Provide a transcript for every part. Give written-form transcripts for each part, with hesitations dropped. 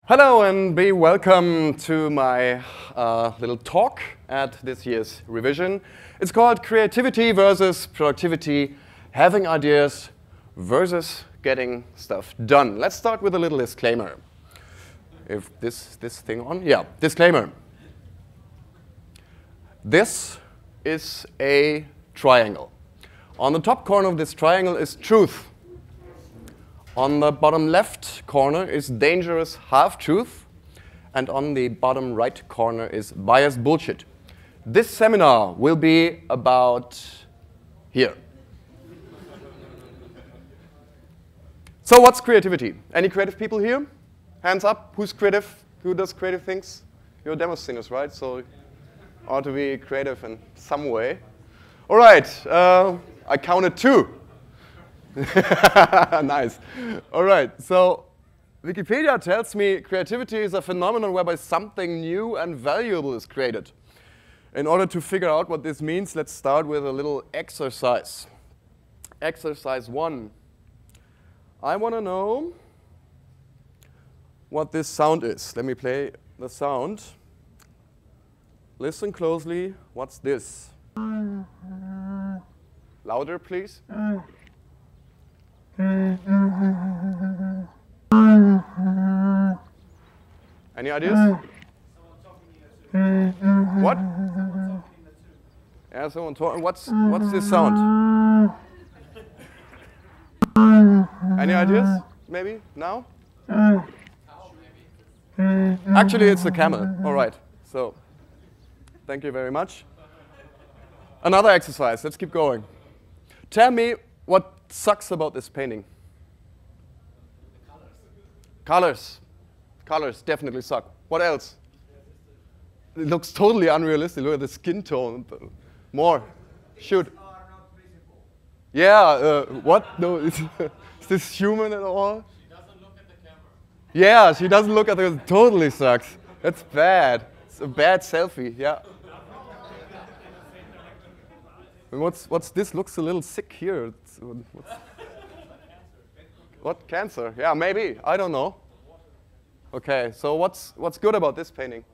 Hello and be welcome to my little talk at this year's revision. It's called Creativity versus Productivity, Having Ideas versus Getting Stuff Done. Let's start with a little disclaimer. If this thing on? Yeah, disclaimer. This is a triangle. On the top corner of this triangle is truth. On the bottom left corner is dangerous half-truth, and on the bottom right corner is biased bullshit. This seminar will be about here. So what's creativity? Any creative people here? Hands up. Who's creative? Who does creative things? You're demo singers, right? So ought to be creative in some way. All right. I counted 2. Nice. All right, so Wikipedia tells me creativity is a phenomenon whereby something new and valuable is created. In order to figure out what this means, let's start with a little exercise. Exercise 1. I want to know what this sound is. Let me play the sound. Listen closely. What's this? Louder, please. Any ideas? What? Yeah, someone talking. What's this sound? Any ideas? Maybe now? Actually, it's the camel. All right. So, thank you very much. Another exercise. Let's keep going. Tell me what sucks about this painting. Colors. Colors definitely suck. What else? It looks totally unrealistic. Look at the skin tone. More. Shoot. Yeah, what? No, is this human at all? She doesn't look at the camera. Yeah, she doesn't look at the camera. Totally sucks. That's bad. It's a bad selfie, yeah. And what's this? Looks a little sick here. What? Cancer? Yeah, maybe. I don't know. Okay, so what's good about this painting?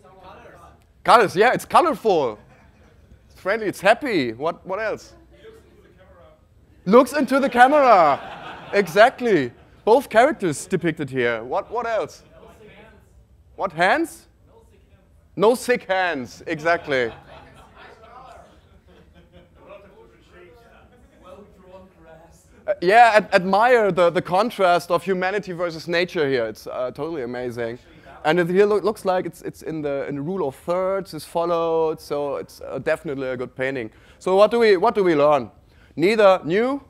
Colors. Colors, yeah, it's colorful. It's friendly, it's happy. What else? Looks into the camera. Exactly. Both characters depicted here. What else? No sick hands. What, hands? No sick hands. No sick hands, exactly. Well-drawn grass. Yeah, admire the contrast of humanity versus nature here. It's totally amazing. And it here looks like it's in the rule of thirds is followed, so it's definitely a good painting. So what do we learn? Neither new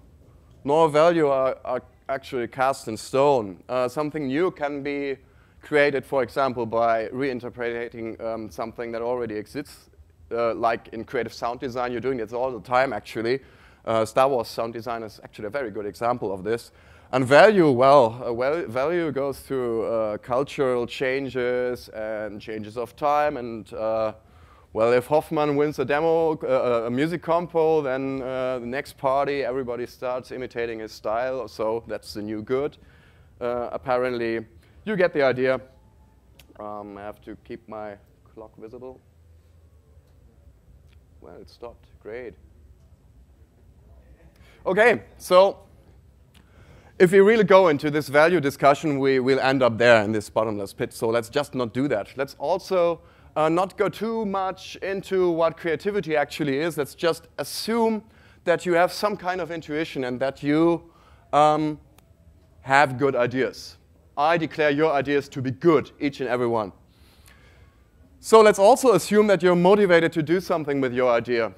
nor value are actually cast in stone. Something new can be created, for example, by reinterpreting something that already exists. Like in creative sound design, you're doing this all the time, actually. Star Wars sound design is actually a very good example of this. And value, value goes through cultural changes and changes of time. And well, if Hoffman wins a demo, a music compo, then the next party, everybody starts imitating his style. So that's the new good. Apparently, you get the idea. I have to keep my clock visible. Well, it stopped. Great. Okay, so if we really go into this value discussion, we will end up there in this bottomless pit. So let's just not do that. Let's also not go too much into what creativity actually is. Let's just assume that you have some kind of intuition and that you have good ideas. I declare your ideas to be good, each and every one. So let's also assume that you're motivated to do something with your idea.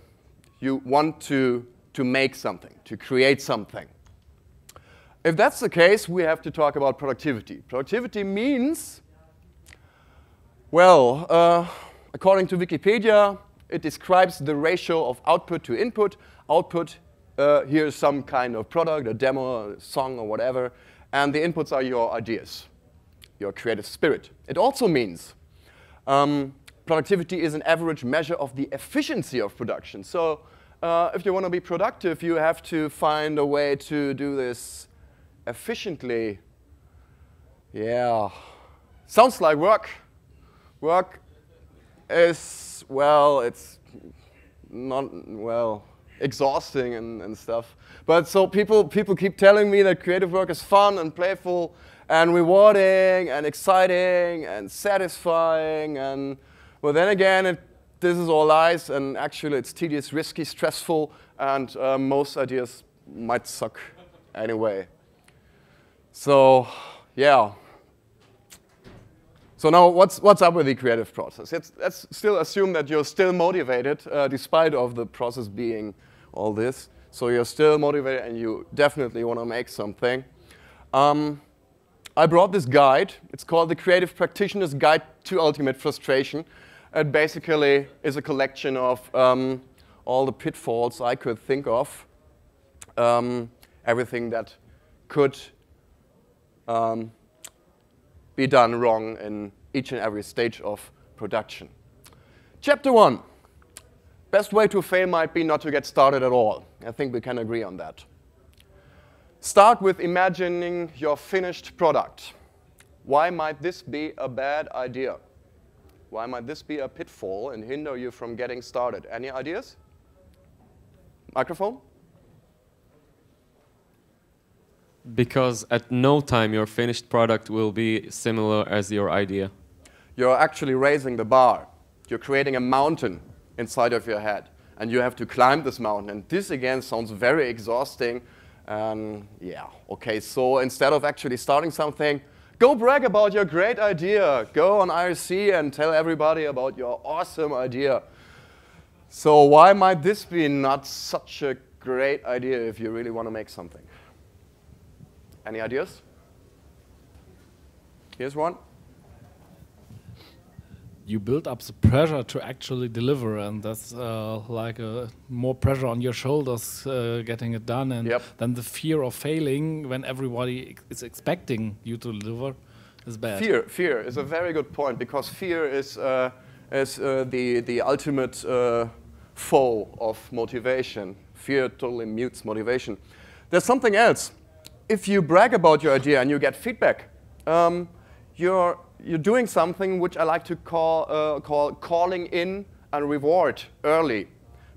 You want to make something, to create something. If that's the case, we have to talk about productivity. Productivity means, well, according to Wikipedia, it describes the ratio of output to input. Output, here's some kind of product, a demo, a song, or whatever. And the inputs are your ideas, your creative spirit. It also means productivity is an average measure of the efficiency of production. So if you want to be productive, you have to find a way to do this efficiently Yeah. Sounds like work. Work is, well, it's not, well, exhausting and stuff. But so people keep telling me that creative work is fun and playful and rewarding and exciting and satisfying. And well, then again, this is all lies, and actually it's tedious, risky, stressful, and most ideas might suck anyway. So, yeah. So now, what's up with the creative process? Let's still assume that you're still motivated, despite of the process being all this. So you're still motivated, and you definitely want to make something. I brought this guide. It's called the Creative Practitioner's Guide to Ultimate Frustration. It basically is a collection of all the pitfalls I could think of, everything that could be done wrong in each and every stage of production. Chapter 1. Best way to fail might be not to get started at all. I think we can agree on that. Start with imagining your finished product. Why might this be a bad idea? Why might this be a pitfall and hinder you from getting started? Any ideas? Microphone? Because at no time your finished product will be similar as your idea. You're actually raising the bar. You're creating a mountain inside of your head, and you have to climb this mountain. And this again sounds very exhausting. Yeah, okay, so instead of actually starting something, go brag about your great idea. Go on IRC and tell everybody about your awesome idea. So why might this be not such a great idea if you really want to make something? Any ideas? Here's one. You build up the pressure to actually deliver, and that's like more pressure on your shoulders getting it done, and then the fear of failing when everybody is expecting you to deliver is bad. Fear is a very good point, because fear is the ultimate foe of motivation. Fear totally mutes motivation. There's something else. If you brag about your idea and you get feedback, you're doing something which I like to call calling in and reward early.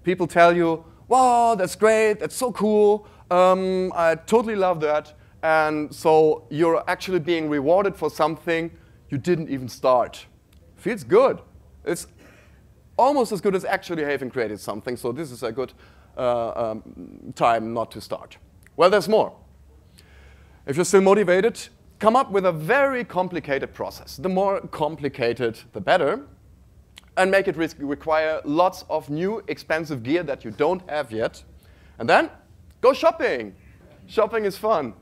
People tell you, wow, that's great, that's so cool, I totally love that. And so you're actually being rewarded for something you didn't even start. Feels good. It's almost as good as actually having created something, so this is a good time not to start. Well, there's more. If you're still motivated, come up with a very complicated process. The more complicated, the better. And make it require lots of new expensive gear that you don't have yet. And then, go shopping. Shopping is fun.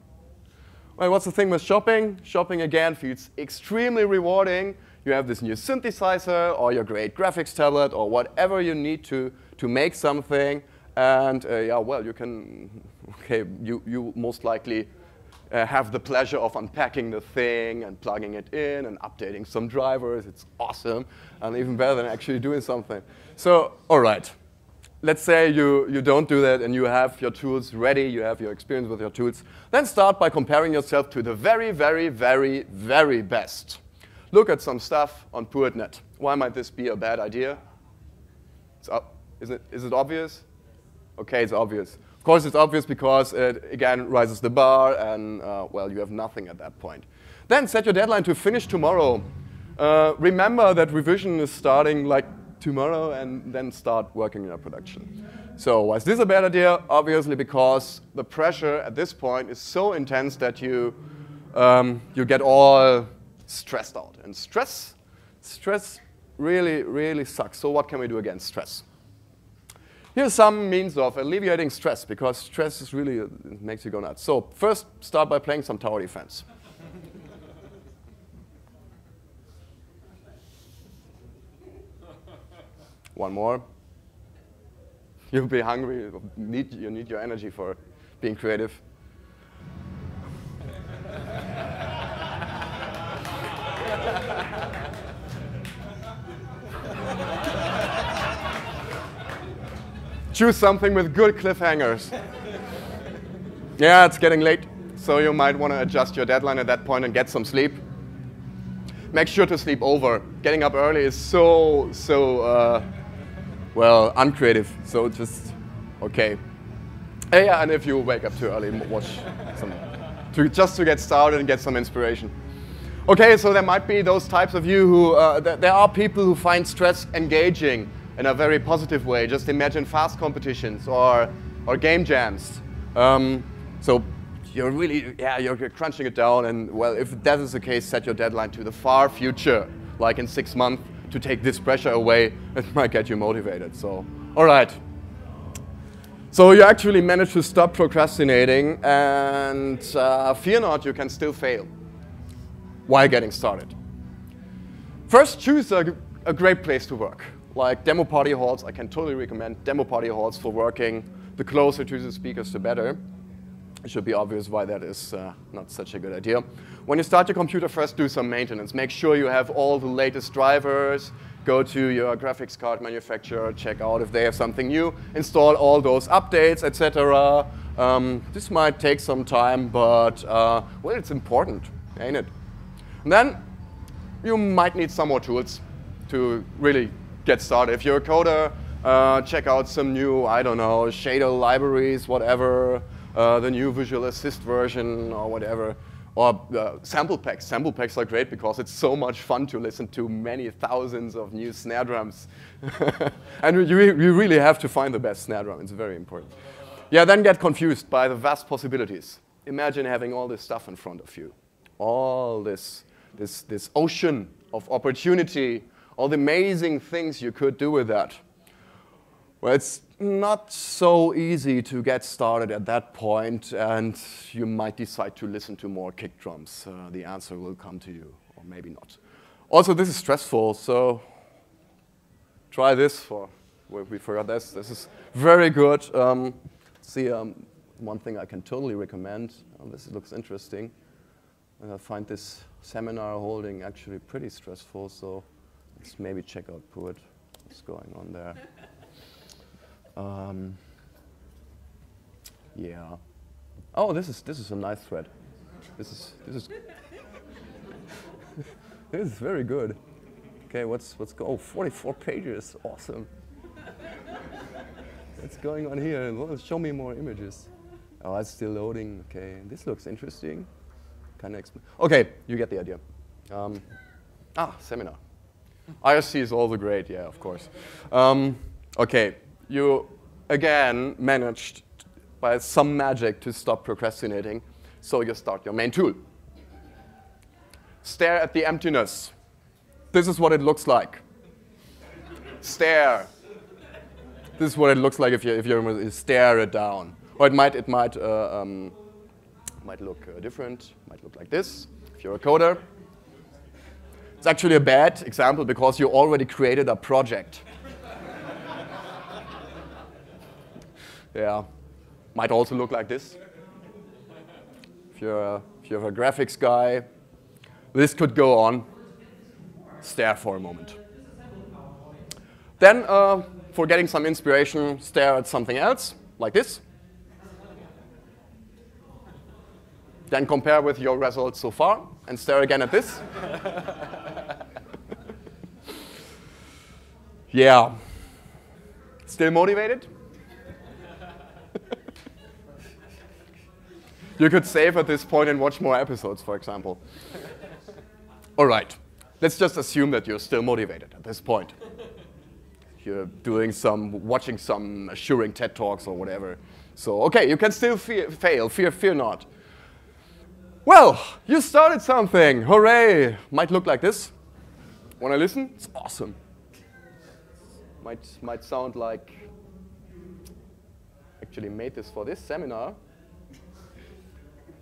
Well, what's the thing with shopping? Shopping, again, feels extremely rewarding. You have this new synthesizer, or your great graphics tablet, or whatever you need to make something. And yeah, well, you can, okay, you most likely have the pleasure of unpacking the thing and plugging it in and updating some drivers. It's awesome, and even better than actually doing something. So, all right, let's say you don't do that and you have your tools ready, you have your experience with your tools. Then start by comparing yourself to the very, very, very, very best. Look at some stuff on PoetNet. Why might this be a bad idea? Is it obvious? Okay, it's obvious. Of course, it's obvious because it, again, rises the bar, and, well, you have nothing at that point. Then set your deadline to finish tomorrow. Remember that revision is starting like tomorrow, and then start working in your production. So why is this a bad idea? Obviously because the pressure at this point is so intense that you get all stressed out. And stress really, really sucks. So what can we do against stress? Here's some means of alleviating stress, because stress is really, it makes you go nuts. So first, start by playing some tower defense. One more. You'll be hungry, you need your energy for being creative. Choose something with good cliffhangers. Yeah, it's getting late. so you might want to adjust your deadline at that point and get some sleep. Make sure to sleep over. Getting up early is so well, uncreative, so just, okay. Yeah, and if you wake up too early, watch some, just to get started and get some inspiration. Okay, so there might be those types of you who, there are people who find stress engaging in a very positive way. Just imagine fast competitions or game jams. So you're really, yeah, you're crunching it down, and well, if that is the case, set your deadline to the far future, like in 6 months, to take this pressure away. It might get you motivated, so, all right. So you actually managed to stop procrastinating, and fear not, you can still fail while getting started. First, choose a great place to work. Like demo party halls, I can totally recommend demo party halls for working. The closer to the speakers, the better. It should be obvious why that is not such a good idea. When you start your computer, first do some maintenance. Make sure you have all the latest drivers. Go to your graphics card manufacturer, check out if they have something new, install all those updates, etc. This might take some time, but well, it's important, ain't it? And then you might need some more tools to really get started. If you're a coder, check out some new, I don't know, shader libraries, whatever, the new Visual Assist version or whatever. Or sample packs. Sample packs are great because it's so much fun to listen to many thousands of new snare drums. And you really have to find the best snare drum. It's very important. Yeah, then get confused by the vast possibilities. Imagine having all this stuff in front of you. All this ocean of opportunity, all the amazing things you could do with that. Well, it's not so easy to get started at that point, and you might decide to listen to more kick drums. The answer will come to you, or maybe not. Also, this is stressful, so try this for, we forgot this. This is very good. See, one thing I can totally recommend. This looks interesting. I find this seminar holding actually pretty stressful, so let's maybe check out Pruitt. What's going on there? Yeah. Oh, this is a nice thread. This is this is very good. Okay, what's oh, 44 pages, awesome. What's going on here? Well, show me more images. Oh, it's still loading. Okay, this looks interesting. Kind of. Okay, you get the idea. Seminar. IRC is also great. Yeah, of course. Okay. You, again, managed by some magic to stop procrastinating, so you start your main tool. Stare at the emptiness. This is what it looks like. Stare. This is what it looks like if you stare it down. Or it might look different. Might look like this if you're a coder. It's actually a bad example because you already created a project. Yeah, might also look like this. If you're a graphics guy, this could go on. Stare for a moment. Then, for getting some inspiration, stare at something else, like this. Then compare with your results so far, and stare again at this. Yeah. Still motivated? You could save at this point and watch more episodes, for example. All right, let's just assume that you're still motivated at this point. You're watching some assuring TED Talks or whatever. So, okay, you can still fail, fear not. Well, you started something, hooray. Might look like this. Wanna listen? It's awesome. Might sound like, actually made this for this seminar.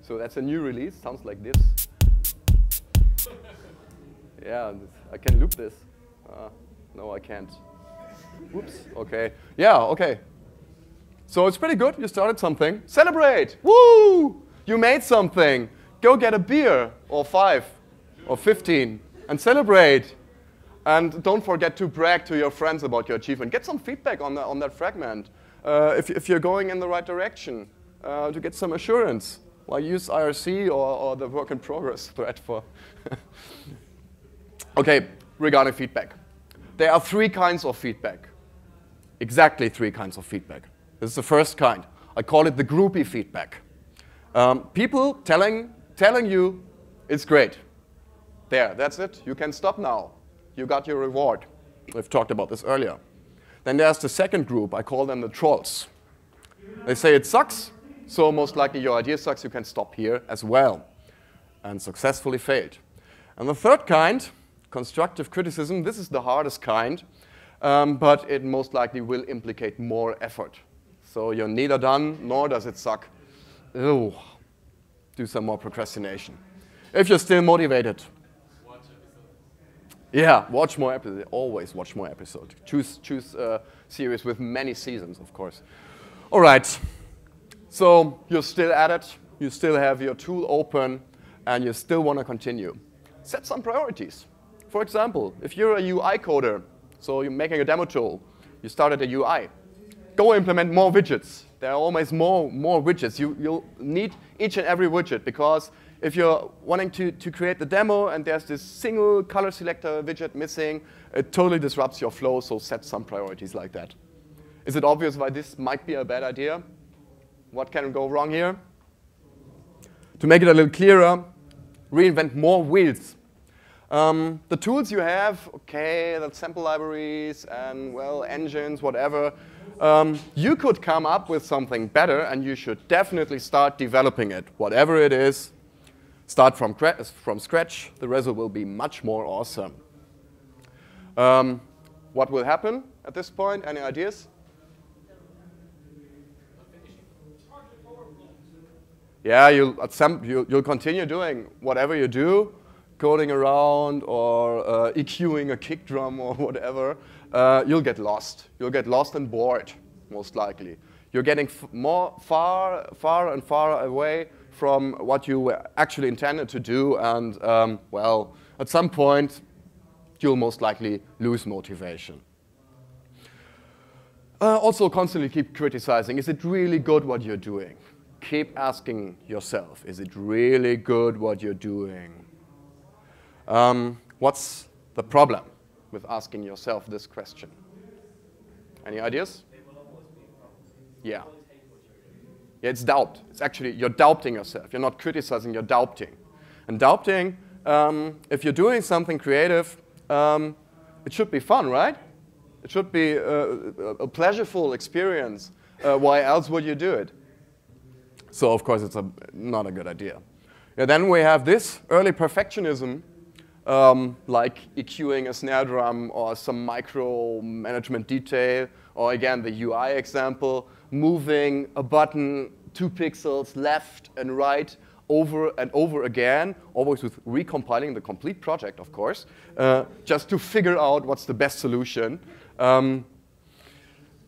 So that's a new release, sounds like this. Yeah, I can loop this. No, I can't. Oops, okay. Yeah, okay. So it's pretty good, you started something. Celebrate, woo! You made something. Go get a beer, or 5, or 15, and celebrate. And don't forget to brag to your friends about your achievement. Get some feedback on that fragment. If you're going in the right direction, to get some assurance. Well, use IRC or the work in progress thread for. Okay, regarding feedback. There are 3 kinds of feedback. Exactly 3 kinds of feedback. This is the first kind. I call it the groupie feedback. People telling you it's great. There, that's it. You can stop now. You got your reward. We've talked about this earlier. Then there's the second group. I call them the trolls. They say it sucks, so most likely your idea sucks. You can stop here as well. And successfully failed. And the third kind, constructive criticism, this is the hardest kind, but it most likely will implicate more effort. So you're neither done, nor does it suck. Ew. Do some more procrastination. If you're still motivated. Watch episodes. Yeah, watch more episodes. Always watch more episodes. Choose a series with many seasons, of course. All right. So you're still at it. You still have your tool open, and you still want to continue. Set some priorities. For example, if you're a UI coder, so you're making a demo tool, you started a UI, go implement more widgets. There are always more widgets. You'll need each and every widget, because if you're wanting to create the demo and there's this single color selector widget missing, it totally disrupts your flow, so set some priorities like that. Is it obvious why this might be a bad idea? What can go wrong here? To make it a little clearer, reinvent more wheels. The tools you have, okay, the sample libraries and, well, engines, whatever, you could come up with something better, and you should definitely start developing it. Whatever it is, start from scratch. The result will be much more awesome. What will happen at this point? Any ideas? Yeah, you'll continue doing whatever you do, coding around or EQing a kick drum or whatever. You'll get lost. You'll get lost and bored, most likely. You're getting far and far away from what you were actually intended to do, and well, at some point, you'll most likely lose motivation. Also, constantly keep criticizing. Is it really good what you're doing? Keep asking yourself, is it really good what you're doing? What's the problem with asking yourself this question? Any ideas? Yeah. Yeah, it's doubt. It's actually, you're doubting yourself. You're not criticizing, you're doubting. And doubting, if you're doing something creative, it should be fun, right? It should be a pleasureful experience. Why else would you do it? So, of course, it's not a good idea. Yeah, then we have this early perfectionism, like EQing a snare drum or some micro-management detail, or again, the UI example, moving a button 2 pixels left and right over and over again, always with recompiling the complete project, of course, just to figure out what's the best solution.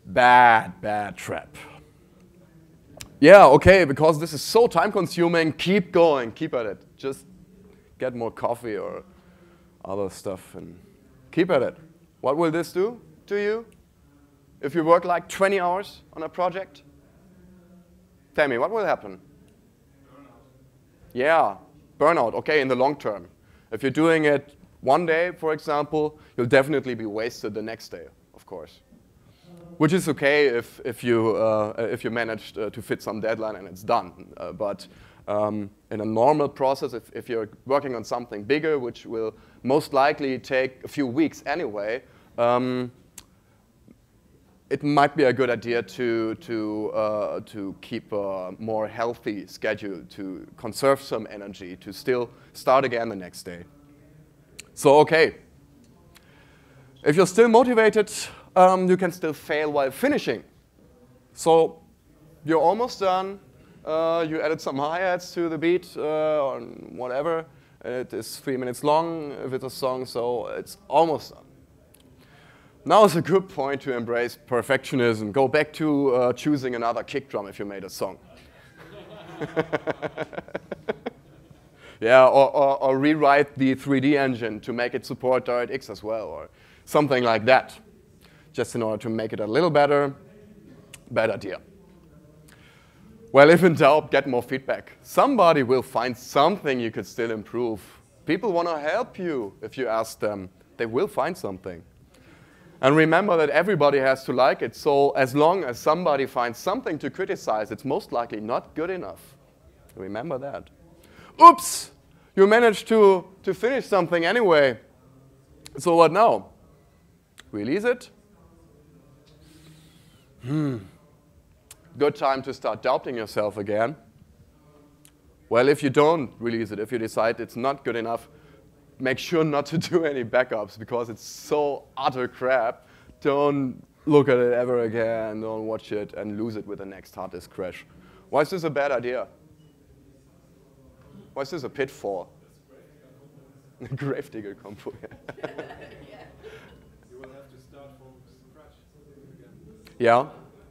Bad trap. Yeah, okay, because this is so time-consuming, keep going, keep at it. Just get more coffee or other stuff and keep at it. What will this do to you if you work like 20 hours on a project? Tell me, what will happen? Burnout. Yeah, burnout, okay, in the long term. If you're doing it one day, for example, you'll definitely be wasted the next day, of course. Which is okay if you manage to fit some deadline and it's done. But in a normal process, if you're working on something bigger, which will most likely take a few weeks anyway, it might be a good idea to keep a more healthy schedule, to conserve some energy, to still start again the next day. So, okay. If you're still motivated, you can still fail while finishing. So you're almost done. You added some hi-hats to the beat or whatever. It is 3 minutes long if it's a song, so it's almost done. Now is a good point to embrace perfectionism. Go back to choosing another kick drum if you made a song. Yeah, or rewrite the 3D engine to make it support DirectX as well, or something like that. Just in order to make it a little better. Bad idea. Well, if in doubt, get more feedback. Somebody will find something you could still improve. People want to help you if you ask them. They will find something. And remember that everybody has to like it, so as long as somebody finds something to criticize, it's most likely not good enough. Remember that. Oops! You managed to finish something anyway. So what now? Release it? Good time to start doubting yourself again. Well, if you don't release it, if you decide it's not good enough, make sure not to do any backups because it's so utter crap. Don't look at it ever again, don't watch it and lose it with the next hard disk crash. Why is this a bad idea? Why is this a pitfall? Gravedigger combo. You will have to start from scratch again. Yeah,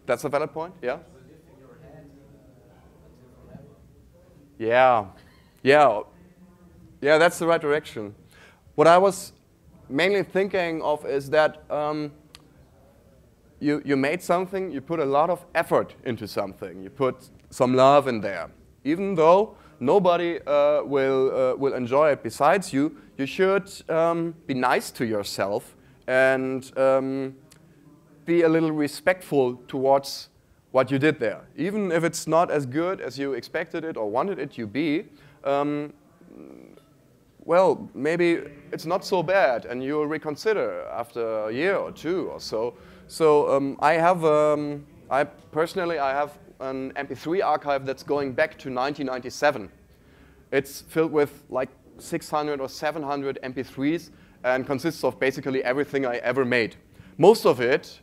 that's a valid point, yeah? Yeah, that's the right direction. What I was mainly thinking of is that you made something, you put a lot of effort into something, you put some love in there. Even though nobody will enjoy it besides you, you should be nice to yourself and be a little respectful towards what you did there. Even if it's not as good as you expected it or wanted it to be, well, maybe it's not so bad and you'll reconsider after a year or two or so. So I personally have an MP3 archive that's going back to 1997. It's filled with like 600 or 700 MP3s and consists of basically everything I ever made. Most of it,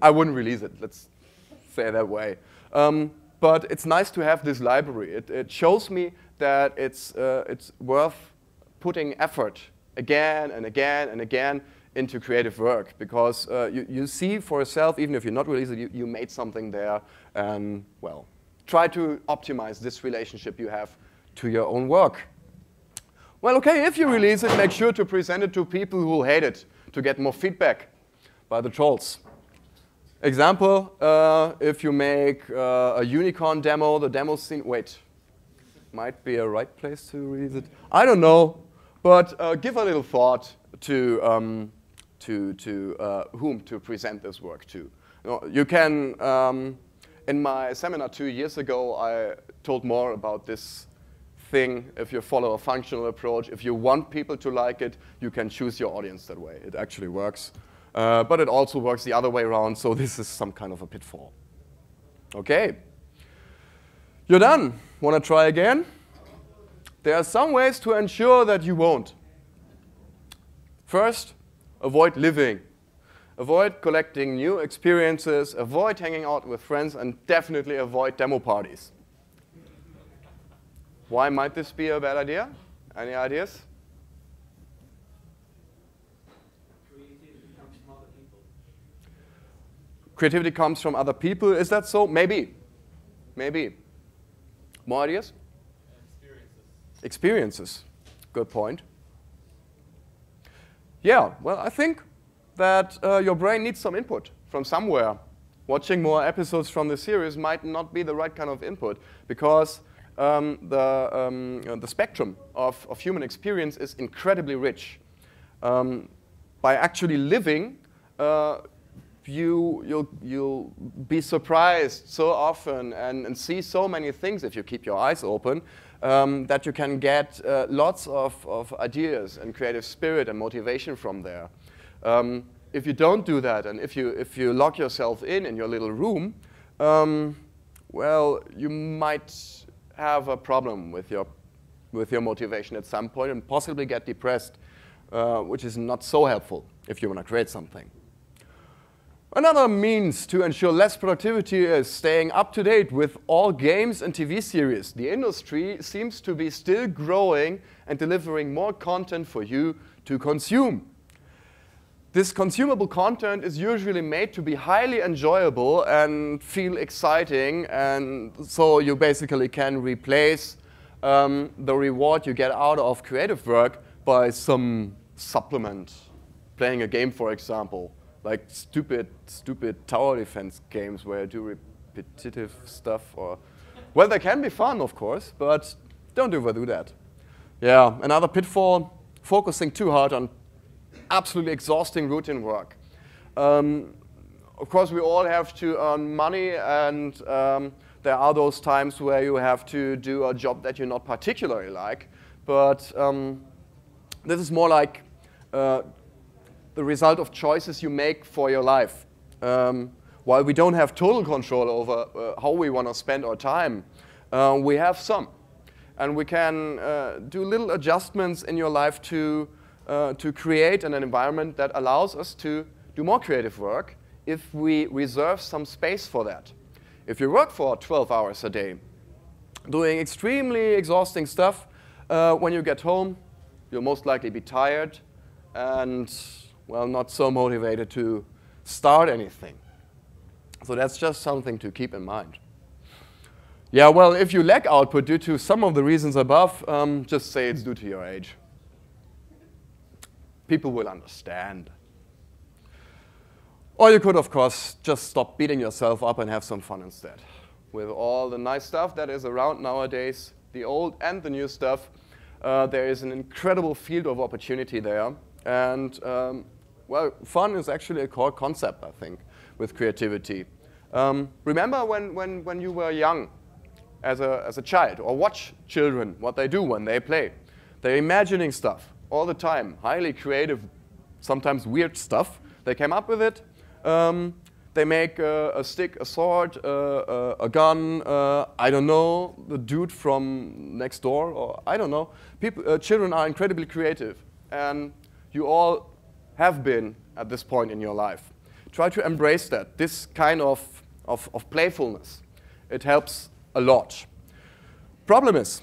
I wouldn't release it, let's say it that way. But it's nice to have this library. It shows me that it's worth putting effort again and again and again into creative work because you see for yourself, even if you're not releasing it, you made something there and, well, try to optimize this relationship you have to your own work. Well, okay, if you release it, make sure to present it to people who will hate it to get more feedback by the trolls. Example, if you make a unicorn demo, the demo scene, wait, might be a right place to release it. I don't know, but give a little thought to whom to present this work to. You can, in my seminar 2 years ago, I told more about this thing. If you follow a functional approach, if you want people to like it, you can choose your audience that way. It actually works. But it also works the other way around, so this is some kind of a pitfall. Okay. You're done. Want to try again? There are some ways to ensure that you won't. First, avoid living. Avoid collecting new experiences, avoid hanging out with friends, and definitely avoid demo parties. Why might this be a bad idea? Any ideas? Creativity comes from other people. Is that so? Maybe. Maybe. More ideas? Experiences. Good point. Yeah, well, I think that your brain needs some input from somewhere. Watching more episodes from the series might not be the right kind of input because the spectrum of human experience is incredibly rich. By actually living, you'll be surprised so often and see so many things if you keep your eyes open that you can get lots of ideas and creative spirit and motivation from there. If you don't do that and if you lock yourself in your little room, well, you might have a problem with your motivation at some point and possibly get depressed, which is not so helpful if you want to create something. Another means to ensure less productivity is staying up to date with all games and TV series. The industry seems to be still growing and delivering more content for you to consume. This consumable content is usually made to be highly enjoyable and feel exciting, and so you basically can replace the reward you get out of creative work by some supplement. Playing a game, for example. Like stupid tower defense games where you do repetitive stuff, or well, they can be fun, of course, but don't overdo that. Yeah, another pitfall: focusing too hard on absolutely exhausting routine work. Of course, we all have to earn money, and there are those times where you have to do a job that you not particularly like. But this is more like the result of choices you make for your life. While we don't have total control over how we want to spend our time, we have some. And we can do little adjustments in your life to create an environment that allows us to do more creative work if we reserve some space for that. If you work for 12 hours a day, doing extremely exhausting stuff, when you get home, you'll most likely be tired and, well, not so motivated to start anything. So that's just something to keep in mind. Yeah, well, if you lack output due to some of the reasons above, just say it's due to your age. People will understand. Or you could, of course, just stop beating yourself up and have some fun instead. With all the nice stuff that is around nowadays, the old and the new stuff, there is an incredible field of opportunity there. And, well, fun is actually a core concept, I think, with creativity. Remember when you were young as a child, or watch children, what they do when they play. They're imagining stuff all the time, highly creative, sometimes weird stuff. They came up with it. They make a stick, a sword, a gun, I don't know, the dude from next door, or I don't know. Children are incredibly creative, and you all have been at this point in your life. Try to embrace that, this kind of playfulness. It helps a lot. Problem is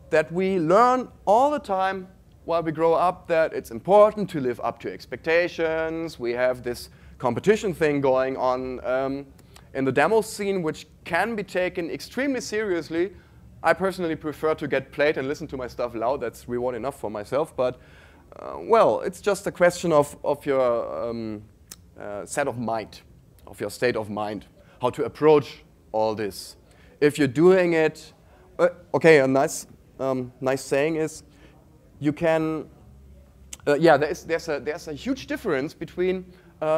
that we learn all the time while we grow up that it's important to live up to expectations. We have this competition thing going on in the demo scene, which can be taken extremely seriously. I personally prefer to get played and listen to my stuff loud. That's reward enough for myself. But, well, it's just a question of your set of mind, of your state of mind, how to approach all this. If you're doing it, okay, a nice saying is, you can, yeah, there's a huge difference between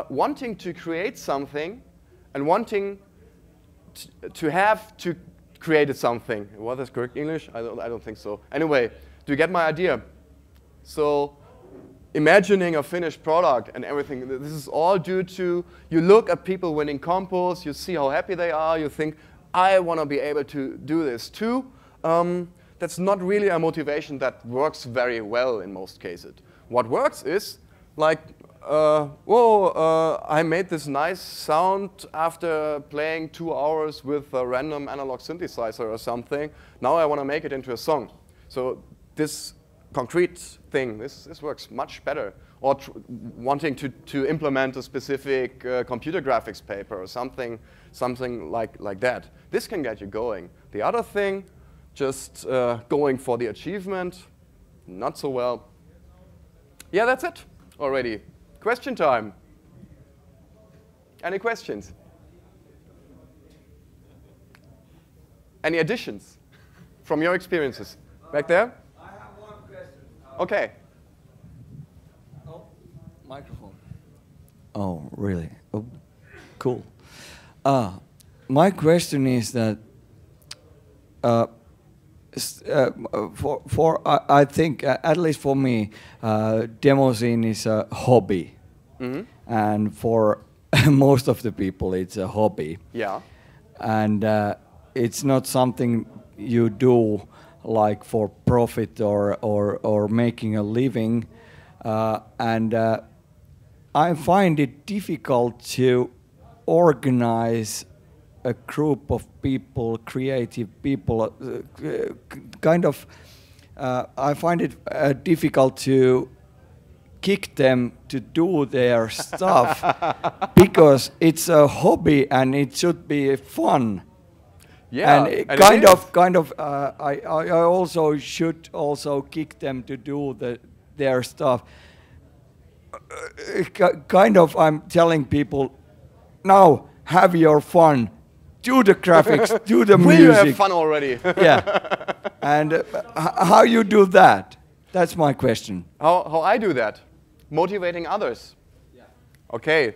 wanting to create something and wanting to have to create something. Was that correct English? I don't think so. Anyway, do you get my idea? So imagining a finished product and everything, this is all due to, you look at people winning compos, you see how happy they are, you think, I want to be able to do this too. That's not really a motivation that works very well in most cases. What works is, like, I made this nice sound after playing 2 hours with a random analog synthesizer or something. Now I want to make it into a song. So this concrete thing, this works much better. Or wanting to implement a specific computer graphics paper or something like that. This can get you going. The other thing, just going for the achievement, not so well. Yeah, that's it already. Question time. Any questions? Any additions from your experiences? Back there? I have one question. Okay. Oh, microphone. Oh, really? Oh, cool. My question is that I think, at least for me, demo scene is a hobby. Mm-hmm. And for most of the people, it's a hobby. Yeah. And it's not something you do like for profit or making a living. And I find it difficult to organize a group of people, creative people, I find it difficult to kick them to do their stuff because it's a hobby and it should be fun. Yeah, and I also should also kick them to do their stuff. I'm telling people, now have your fun. do the graphics, do the Will you have music. fun already? Yeah. And how you do that? That's my question. How I do that? Motivating others. Yeah. Okay.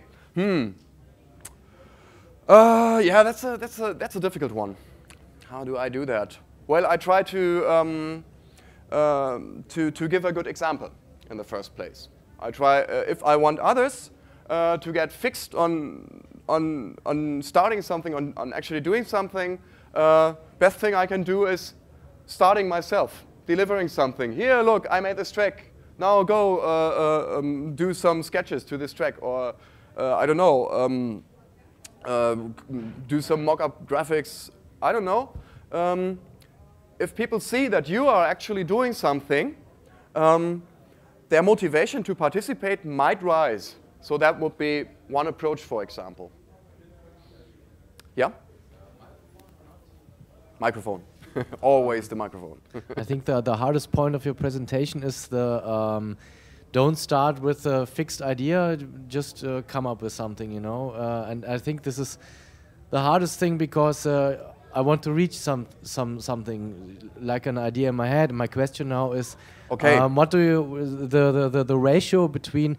Yeah, that's a difficult one. How do I do that? Well, I try to give a good example in the first place. I try if I want others to get fixed on starting something, on actually doing something. Best thing I can do is starting myself, delivering something. Here, look, I made this track. Now go do some sketches to this track, or I don't know, do some mock-up graphics. I don't know. If people see that you are actually doing something, their motivation to participate might rise. So that would be one approach, for example. Yeah? Microphone. Always the microphone. I think the hardest point of your presentation is the don't start with a fixed idea, just come up with something, you know. And I think this is the hardest thing because I want to reach something like an idea in my head. My question now is, what do you the ratio between,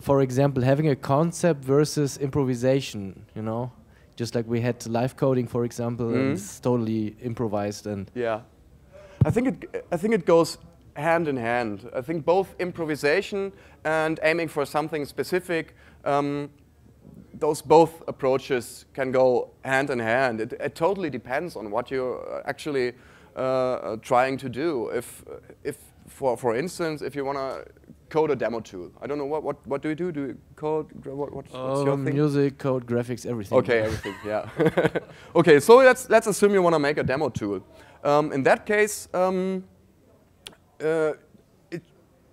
for example, having a concept versus improvisation? You know, just like we had live coding, for example, and it's totally improvised. And yeah, I think it goes hand in hand. I think both improvisation and aiming for something specific. Those both approaches can go hand in hand. It totally depends on what you're actually trying to do. If for instance, if you want to code a demo tool, I don't know what do you do? Do you code? What's your thing? Music, code, graphics, everything. Okay, everything. Yeah. Okay, so let's assume you want to make a demo tool. In that case, I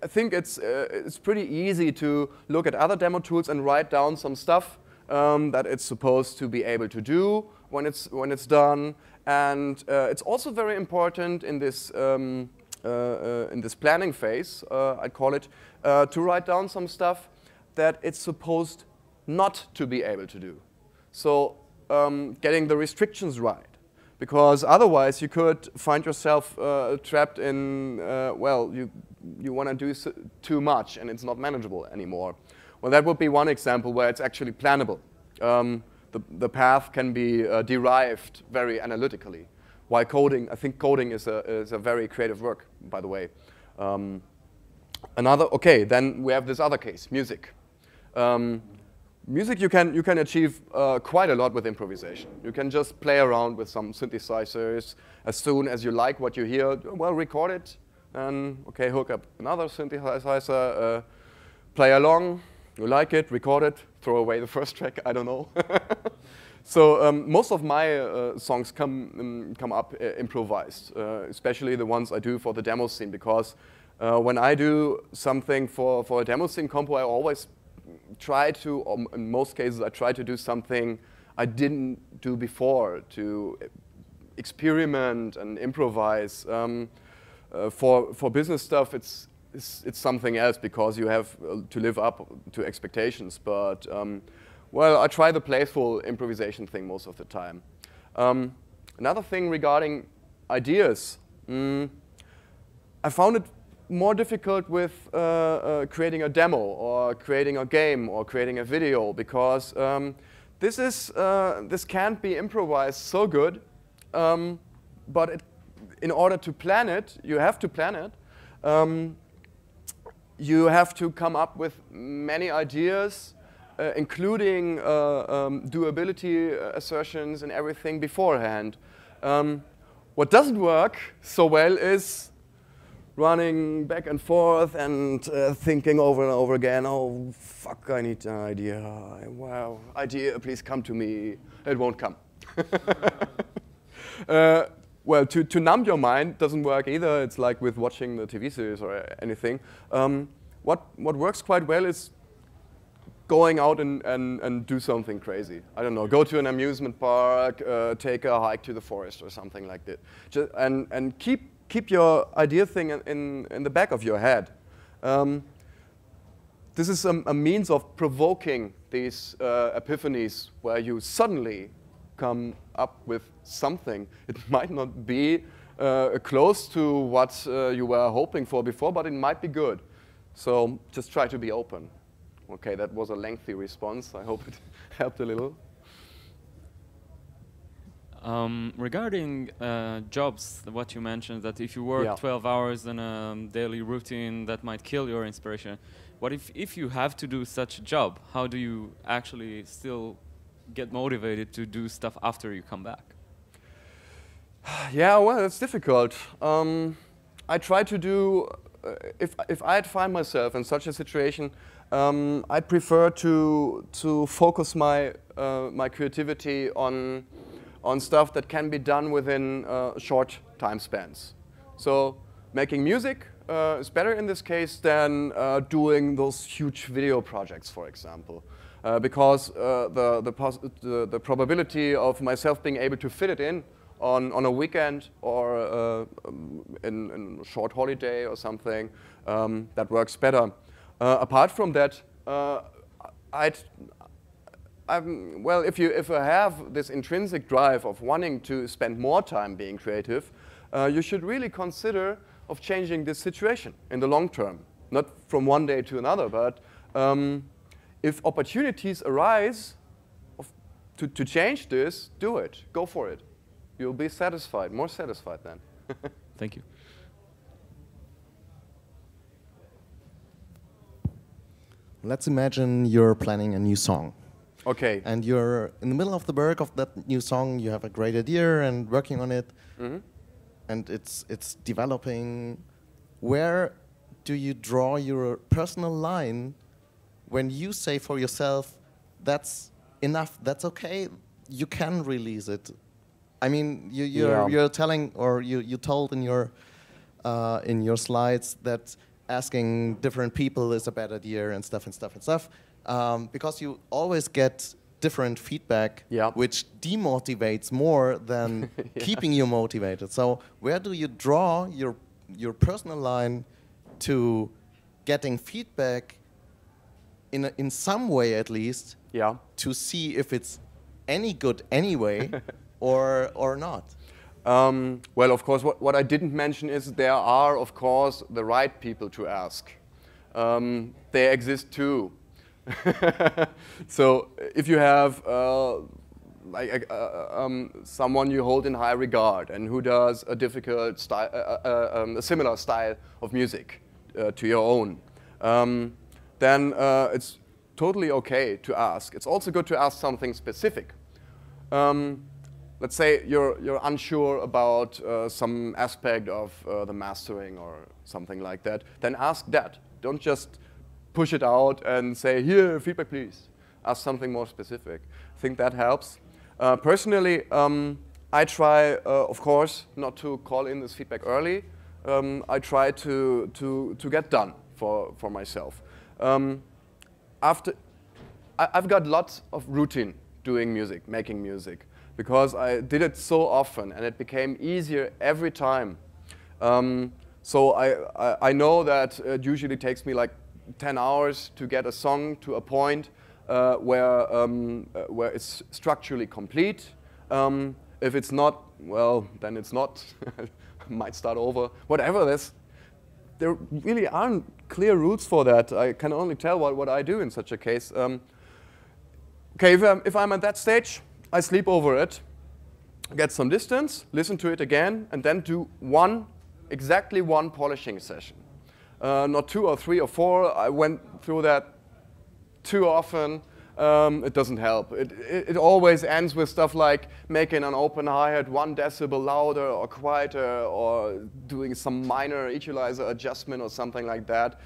think it's pretty easy to look at other demo tools and write down some stuff that it's supposed to be able to do when it's done, and it's also very important in this planning phase, I'd call it, to write down some stuff that it's supposed not to be able to do. So getting the restrictions right, because otherwise you could find yourself trapped in well, you want to do too much and it's not manageable anymore. Well, that would be one example where it's actually plannable. The path can be derived very analytically. While coding, I think coding is a very creative work, by the way. Okay, then we have this other case, music. Music you can achieve quite a lot with improvisation. You can just play around with some synthesizers. As soon as you like what you hear, well, record it, and okay, hook up another synthesizer, play along. You like it, record it, throw away the first track, I don't know. So most of my songs come up improvised, especially the ones I do for the demo scene, because when I do something for a demo scene compo, I always try to, or in most cases, I try to do something I didn't do before, to experiment and improvise. For business stuff, it's something else because you have to live up to expectations. But well, I try the playful improvisation thing most of the time. Another thing regarding ideas, I found it more difficult with creating a demo or creating a game or creating a video, because this can't be improvised so good, but in order to plan it, you have to plan it. You have to come up with many ideas, including doability assertions and everything beforehand. What doesn't work so well is running back and forth and thinking over and over again, oh, fuck, I need an idea. Wow, idea, please come to me. It won't come. Well, to numb your mind doesn't work either. It's like with watching the TV series or anything. What works quite well is going out and do something crazy. I don't know, go to an amusement park, take a hike to the forest or something like that. And keep your idea thing in the back of your head. This is a means of provoking these epiphanies where you suddenly come up with something. It might not be close to what you were hoping for before, but it might be good. So just try to be open. Okay, that was a lengthy response. I hope it helped a little. Regarding jobs, what you mentioned, that if you work 12 hours in a daily routine, that might kill your inspiration. What if you have to do such a job? How do you actually still get motivated to do stuff after you come back? Yeah, well, it's difficult. I try to do, if I'd find myself in such a situation, I'd prefer to focus my my creativity on stuff that can be done within short time spans. So making music is better in this case than doing those huge video projects, for example, because the probability of myself being able to fit it in on a weekend or in a short holiday or something, that works better. Apart from that, well, if I have this intrinsic drive of wanting to spend more time being creative, you should really consider of changing this situation in the long term. Not from one day to another, but if opportunities arise to change this, do it. Go for it. You'll be satisfied, more satisfied then. Thank you. Let's imagine you're planning a new song. Okay. And you're in the middle of the work of that new song. You have a great idea and working on it, and it's developing. Where do you draw your personal line when you say for yourself, "That's enough. That's okay. You can release it"? I mean, you're telling, or you told in your slides that asking different people is a bad idea and stuff. Because you always get different feedback, which demotivates more than keeping you motivated. So where do you draw your personal line to getting feedback in some way at least, to see if it's any good anyway or not? Well, of course, what I didn't mention is there are, of course, the right people to ask. They exist too. So if you have someone you hold in high regard and who does a difficult style, a similar style of music to your own, then it's totally okay to ask. It's also good to ask something specific. Let's say you're unsure about some aspect of the mastering or something like that, then ask that. Don't just push it out and say, "Here, feedback please." Ask something more specific. I think that helps. Personally, I try, of course, not to call in this feedback early. I try to get done for myself. I've got lots of routine doing music, making music, because I did it so often and it became easier every time. So I know that it usually takes me like 10 hours to get a song to a point where it's structurally complete. If it's not, well, then it's not. Might start over. Whatever. There really aren't clear rules for that. I can only tell what I do in such a case. Okay, if I'm at that stage, I sleep over it, get some distance, listen to it again, and then do exactly one polishing session. Not 2 or 3 or 4. I went through that too often. It doesn't help. It always ends with stuff like making an open hi-hat 1 decibel louder or quieter, or doing some minor equalizer adjustment or something like that.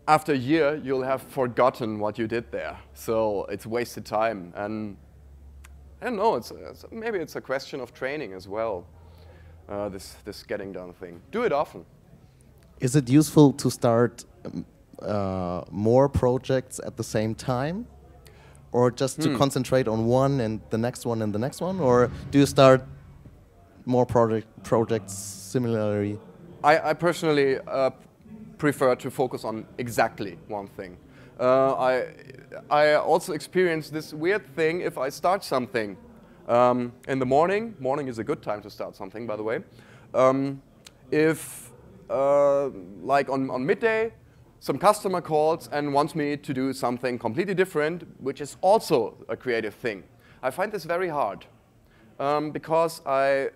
After a year, you'll have forgotten what you did there. So it's wasted time. And I don't know, maybe it's a question of training as well, this getting done thing. Do it often. Is it useful to start more projects at the same time? Or just to concentrate on one and the next one and the next one? Or do you start more projects similarly? I personally prefer to focus on exactly one thing. I also experience this weird thing if I start something in the morning. Morning is a good time to start something, by the way. If, like on midday, some customer calls and wants me to do something completely different, which is also a creative thing. I find this very hard because I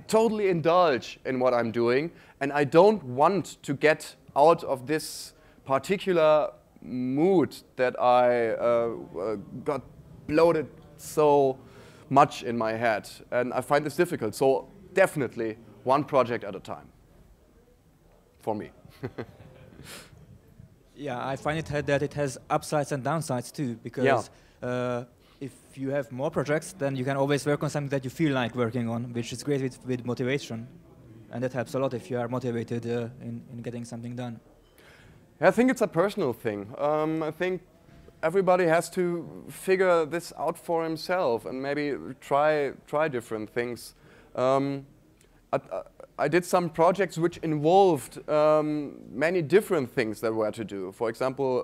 totally indulge in what I'm doing, and I don't want to get out of this particular mood that I got bloated so much in my head, and I find this difficult. So definitely one project at a time for me. Yeah, I find that it has upsides and downsides too, because if you have more projects, then you can always work on something that you feel like working on, which is great with motivation. And that helps a lot if you are motivated in getting something done. I think it's a personal thing. I think everybody has to figure this out for himself and maybe try different things. I did some projects which involved many different things that were to do. For example,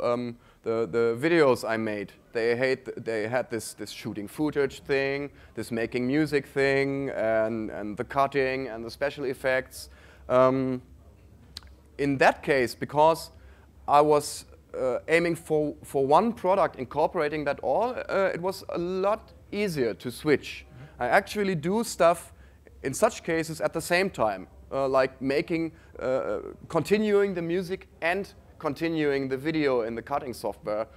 the videos I made, they had this shooting footage thing, this making music thing, and the cutting and the special effects. In that case, because I was aiming for one product, incorporating that all, it was a lot easier to switch. I actually do stuff in such cases at the same time, like making, continuing the music and continuing the video in the cutting software,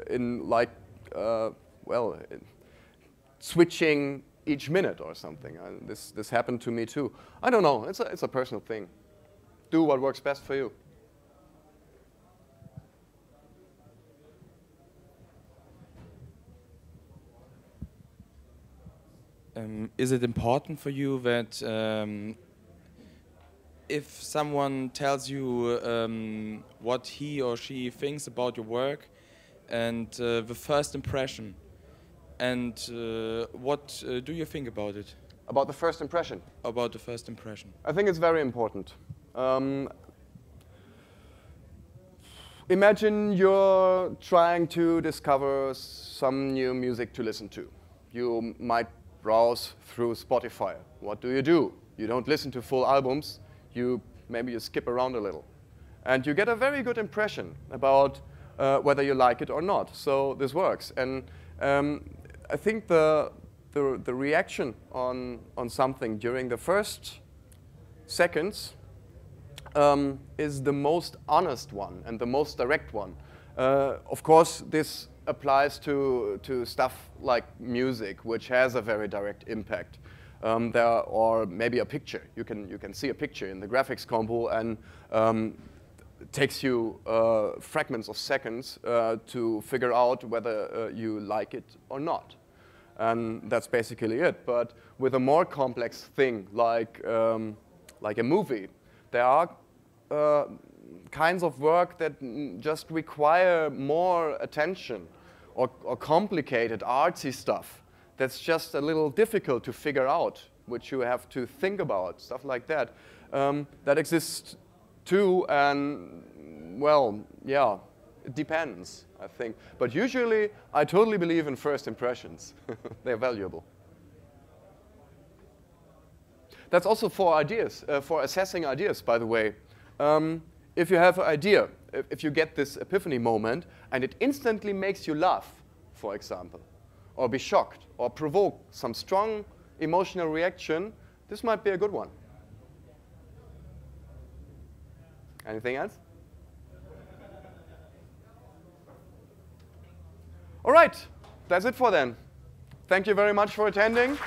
in like, switching each minute or something. This happened to me too. I don't know, it's a personal thing. Do what works best for you. Is it important for you that if someone tells you what he or she thinks about your work and the first impression, and what do you think about it? About the first impression? About the first impression. I think it's very important. Imagine you're trying to discover some new music to listen to. You might browse through Spotify. What do? You don't listen to full albums. Maybe you skip around a little. And you get a very good impression about whether you like it or not. So this works. And I think the reaction on something during the first seconds is the most honest one and the most direct one. Of course, this applies to stuff like music, which has a very direct impact. Or maybe a picture. You can see a picture in the graphics compo, and it takes you fragments of seconds to figure out whether you like it or not. And that's basically it. But with a more complex thing like a movie, there are kinds of work that just require more attention, or complicated, artsy stuff that's just a little difficult to figure out, which you have to think about, stuff like that. That exists too, and well, yeah, it depends, I think. But usually, I totally believe in first impressions. They're valuable. That's also for ideas, for assessing ideas, by the way. If you have an idea, if you get this epiphany moment, and it instantly makes you laugh, for example, or be shocked, or provoke some strong emotional reaction, this might be a good one. Anything else? All right, that's it for then. Thank you very much for attending.